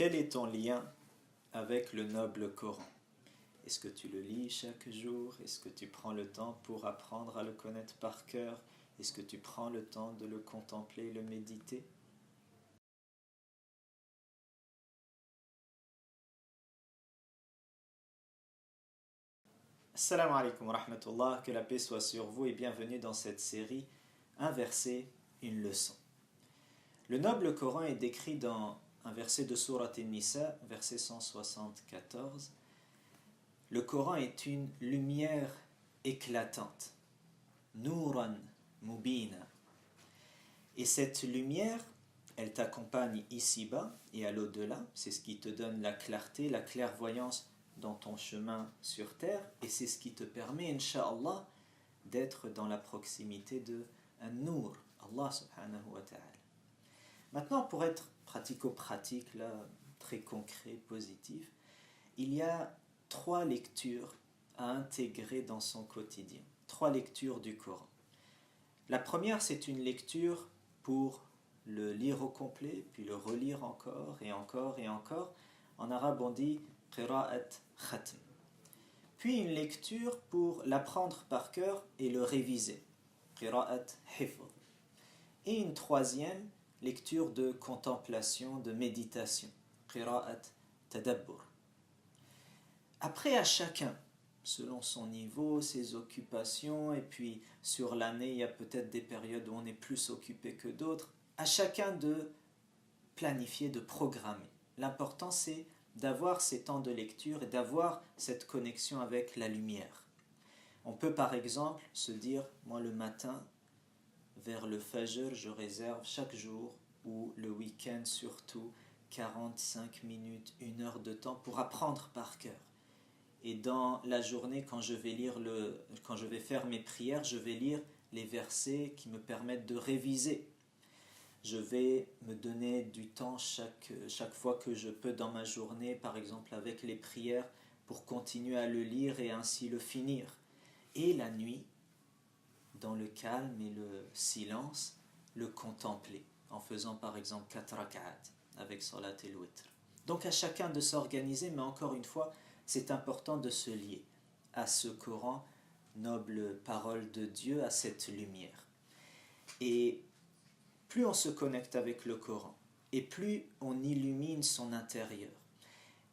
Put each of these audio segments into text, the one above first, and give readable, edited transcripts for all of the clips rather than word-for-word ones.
Quel est ton lien avec le noble Coran? Est-ce que tu le lis chaque jour? Est-ce que tu prends le temps pour apprendre à le connaître par cœur? Est-ce que tu prends le temps de le contempler et le méditer? Assalamu alaikum wa rahmatullah, que la paix soit sur vous et bienvenue dans cette série Un verset, une leçon. Le noble Coran est décrit dans un verset de Sourate An-Nisa, verset 174. Le Coran est une lumière éclatante, Nuran Mubina. Et cette lumière, elle t'accompagne ici-bas et à l'au-delà. C'est ce qui te donne la clarté, la clairvoyance dans ton chemin sur terre. Et c'est ce qui te permet, Inch'Allah, d'être dans la proximité de An-Nur, Allah subhanahu wa ta'ala. Maintenant, pour être pratico-pratique, là, très concret, positif, il y a 3 lectures à intégrer dans son quotidien. 3 lectures du Coran. La première, c'est une lecture pour le lire au complet, puis le relire encore et encore et encore. En arabe, on dit « qira'at khatm ». Puis une lecture pour l'apprendre par cœur et le réviser, « qira'at hifz ». Et une troisième, lecture de contemplation, de méditation, « qira'at tadabbur ». Après, à chacun, selon son niveau, ses occupations, et puis sur l'année, il y a peut-être des périodes où on est plus occupé que d'autres, à chacun de planifier, de programmer. L'important, c'est d'avoir ces temps de lecture et d'avoir cette connexion avec la lumière. On peut par exemple se dire, moi le matin, vers le Fajr, je réserve chaque jour, ou le week-end surtout, 45 minutes, 1 heure de temps pour apprendre par cœur. Et dans la journée, quand je vais faire mes prières, je vais lire les versets qui me permettent de réviser. Je vais me donner du temps chaque fois que je peux dans ma journée, par exemple avec les prières, pour continuer à le lire et ainsi le finir. Et la nuit, dans le calme et le silence, le contempler, en faisant par exemple 4 rak'at avec salat et witr. Donc à chacun de s'organiser, mais encore une fois, c'est important de se lier à ce Coran, noble parole de Dieu, à cette lumière. Et plus on se connecte avec le Coran, et plus on illumine son intérieur.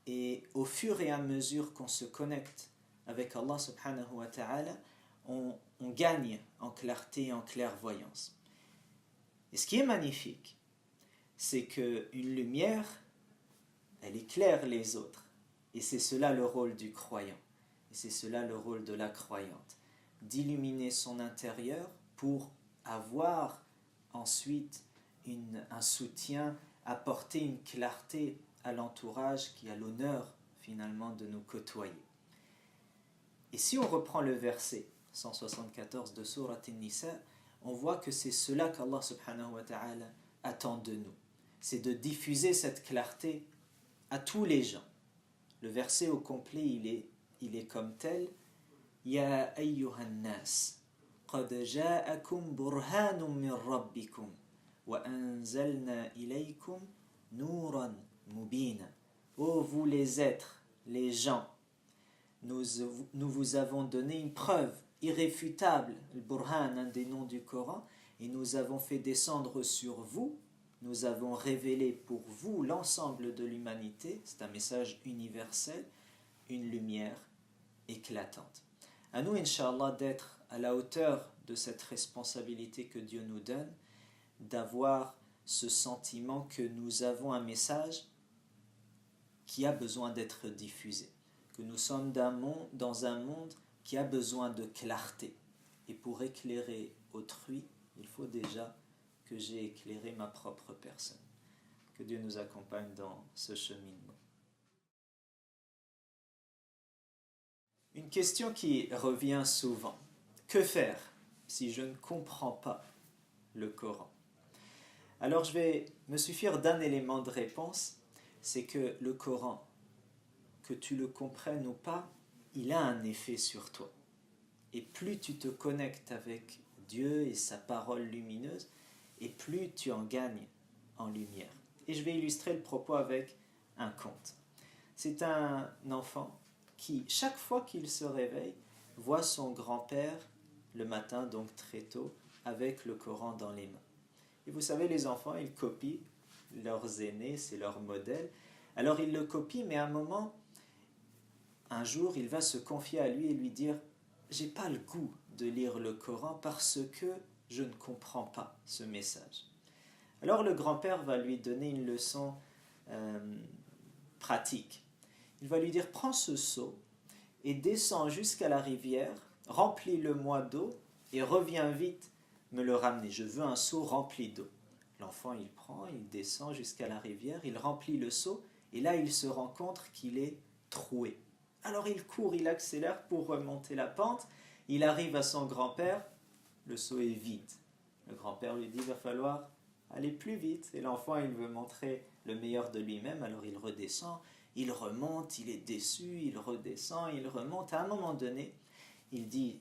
Et au fur et à mesure qu'on se connecte avec Allah subhanahu wa ta'ala, on gagne en clarté et en clairvoyance. Et ce qui est magnifique, c'est qu'une lumière, elle éclaire les autres. Et c'est cela le rôle du croyant. Et c'est cela le rôle de la croyante. D'illuminer son intérieur pour avoir ensuite un soutien, apporter une clarté à l'entourage qui a l'honneur finalement de nous côtoyer. Et si on reprend le verset 174 de Sourate An-Nisa, on voit que c'est cela qu'Allah subhanahu wa ta'ala attend de nous. C'est de diffuser cette clarté à tous les gens. Le verset au complet, il est comme tel. Ya ayyuhan nas, qad ja'akum burhanun min rabbikum, wa anzalna ilaykum nuran mubina. Ô vous les êtres, les gens, nous vous avons donné une preuve irréfutable, le burhan, un des noms du Coran, et nous avons fait descendre sur vous, nous avons révélé pour vous, l'ensemble de l'humanité, c'est un message universel, une lumière éclatante. À nous, Inch'Allah, d'être à la hauteur de cette responsabilité que Dieu nous donne, d'avoir ce sentiment que nous avons un message qui a besoin d'être diffusé, que nous sommes dans un monde qui a besoin de clarté. Et pour éclairer autrui, il faut déjà que j'ai éclairé ma propre personne. Que Dieu nous accompagne dans ce cheminement. Une question qui revient souvent. Que faire si je ne comprends pas le Coran? Alors je vais me suffire d'un élément de réponse, c'est que le Coran, que tu le comprennes ou pas, il a un effet sur toi. Et plus tu te connectes avec Dieu et sa parole lumineuse, et plus tu en gagnes en lumière. Et je vais illustrer le propos avec un conte. C'est un enfant qui, chaque fois qu'il se réveille, voit son grand-père le matin, donc très tôt, avec le Coran dans les mains. Et vous savez, les enfants, ils copient leurs aînés, c'est leur modèle. Alors ils le copient, mais à un jour, il va se confier à lui et lui dire « J'ai pas le goût de lire le Coran parce que je ne comprends pas ce message. » Alors le grand-père va lui donner une leçon pratique. Il va lui dire « Prends ce seau et descends jusqu'à la rivière, remplis-le-moi d'eau et reviens vite me le ramener. Je veux un seau rempli d'eau. » L'enfant, il prend, il descend jusqu'à la rivière, il remplit le seau et là, il se rend compte qu'il est troué. Alors il court, il accélère pour remonter la pente. Il arrive à son grand-père, le seau est vide. Le grand-père lui dit, il va falloir aller plus vite. Et l'enfant, il veut montrer le meilleur de lui-même, alors il redescend, il remonte, il est déçu, il redescend, il remonte. À un moment donné, il dit,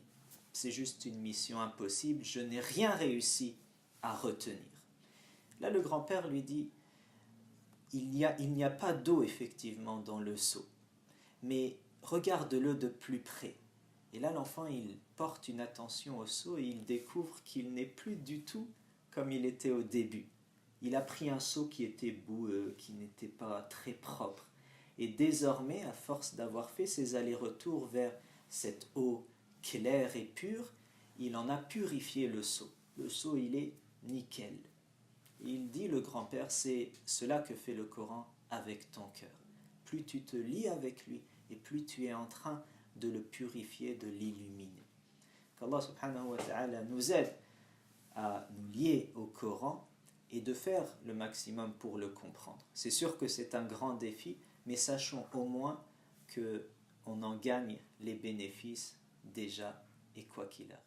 c'est juste une mission impossible, je n'ai rien réussi à retenir. Là, le grand-père lui dit, il n'y a pas d'eau effectivement dans le seau, mais regarde-le de plus près. Et là, l'enfant, il porte une attention au seau et il découvre qu'il n'est plus du tout comme il était au début. Il a pris un seau qui était boueux, qui n'était pas très propre. Et désormais, à force d'avoir fait ses allers-retours vers cette eau claire et pure, il en a purifié le seau. Le seau, il est nickel. Et il dit, le grand-père, c'est cela que fait le Coran avec ton cœur. Plus tu te lies avec lui, et plus tu es en train de le purifier, de l'illuminer. Qu'Allah subhanahu wa ta'ala nous aide à nous lier au Coran et de faire le maximum pour le comprendre. C'est sûr que c'est un grand défi, mais sachons au moins qu'on en gagne les bénéfices déjà et quoi qu'il arrive.